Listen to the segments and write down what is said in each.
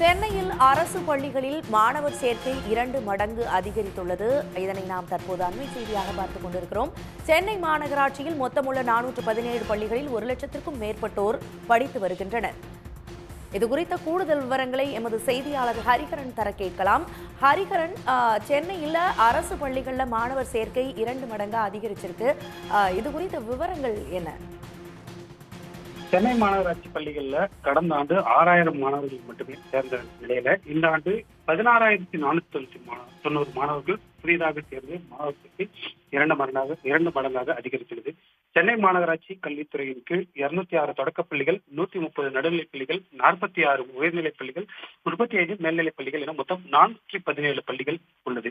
சென்னையில் அரசு பள்ளிகளில் மாணவர் சேர்க்கை 2 மடங்கு அதிகரித்துள்ளது. இதனை நாம் தற்போது அண்மை செய்தியாக பார்த்துக் கொண்டிருக்கிறோம். சென்னை மாநகராட்சியில் மொத்தமுள்ள 417 பள்ளிகளில் 1,00,000க்கும் மேற்பட்டோர் படித்து வருகின்றனர். இதுகுறித்த கூடுதல் விவரங்களை எமது செய்தியாளர் ஹரிகரன் தர கேட்கலாம். ஹரிகரன், சென்னையில் அரசு பள்ளிகளில் மாணவர் சேர்க்கை 2 மடங்கா அதிகரிச்சிருக்கு. இது குறித்த விவரங்கள் என்ன? சென்னை மாநகராட்சி பள்ளிகள்ல கடந்த ஆண்டு 6,000 மாணவர்கள் மட்டுமே சேர்ந்த நிலையில இந்த ஆண்டு 16,490 மாணவர்கள் புதிதாக சேர்ந்து மாணவர்களுக்கு இரண்டு மடங்காக அதிகரித்துள்ளது. சென்னை மாநகராட்சி கல்வித்துறையின் கீழ் 206 தொடக்கப் பள்ளிகள், 130 நடுநிலைப் பள்ளிகள், 46 உயர்நிலைப் பள்ளிகள், 35 மேல்நிலைப் பள்ளிகள் என மொத்தம் 417 பள்ளிகள் உள்ளது.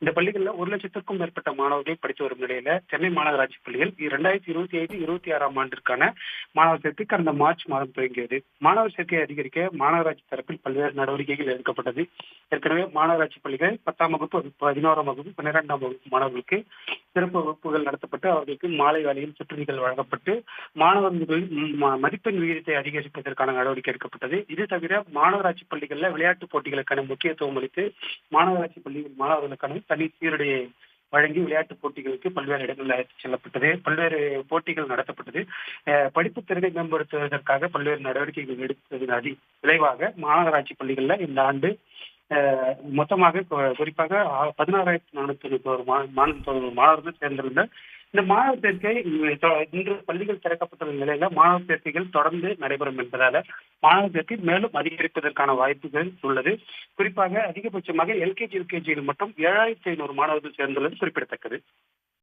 இந்த பள்ளிகளில் 1,00,000க்கும் மேற்பட்ட மாணவர்கள் படித்து வரும் நிலையில சென்னை மாநகராட்சி பள்ளிகள் 2025-26ஆம் ஆண்டிற்கான மாணவர் சேர்க்கை கடந்த மார்ச் மாதம் துவங்கியது. மாணவர் சேர்க்கையை அதிகரிக்க மாநகராட்சி தரப்பில் பல்வேறு நடவடிக்கைகள் எடுக்கப்பட்டது. ஏற்கனவே மாநகராட்சி பள்ளிகள் 10ஆம் வகுப்பு, 11ஆம் வகுப்பு, 12ஆம் வகுப்பு மாணவர்களுக்கு சிறப்பு வகுப்புகள் நடத்தப்பட்டு அவர்களுக்கு மாலை வேளையில் சுற்றுகள் வழங்கப்பட்டு மாணவர்களின் மதிப்பெண் விகிதத்தை அதிகரிப்பதற்கான நடவடிக்கை எடுக்கப்பட்டது. இது தவிர மாநகராட்சி பள்ளிகளில் விளையாட்டுப் போட்டிகளுக்கான முக்கியத்துவம் அளித்து மாநகராட்சி பள்ளிகள் மாணவர்களுக்கான தனி சீருடையை வழங்கி விளையாட்டுப் போட்டிகளுக்கு பல்வேறு இடங்களில் அழைத்துச் செல்லப்பட்டது. பல்வேறு போட்டிகள் நடத்தப்பட்டது. படிப்பு திறனை மேம்படுத்துவதற்காக பல்வேறு நடவடிக்கைகள் எடுத்ததன் விளைவாக மாநகராட்சி பள்ளிகளில் இந்த ஆண்டு மொத்தமாக குறிப்பாக 16,491 மாணவர்கள் சேர்ந்திருந்த இந்த மாணவர் சேர்க்கை இன்று பள்ளிகள் திறக்கப்பட்டுள்ள நிலையில மாணவர் சேர்க்கைகள் தொடர்ந்து நடைபெறும் என்பதால மாணவர் சேர்க்கை மேலும் அதிகரிப்பதற்கான வாய்ப்புகள் உள்ளது. குறிப்பாக அதிகபட்சமாக எல்கேஜி, யுகேஜியில் மட்டும் 7,500 மாணவர்கள் சேர்ந்துள்ளது குறிப்பிடத்தக்கது.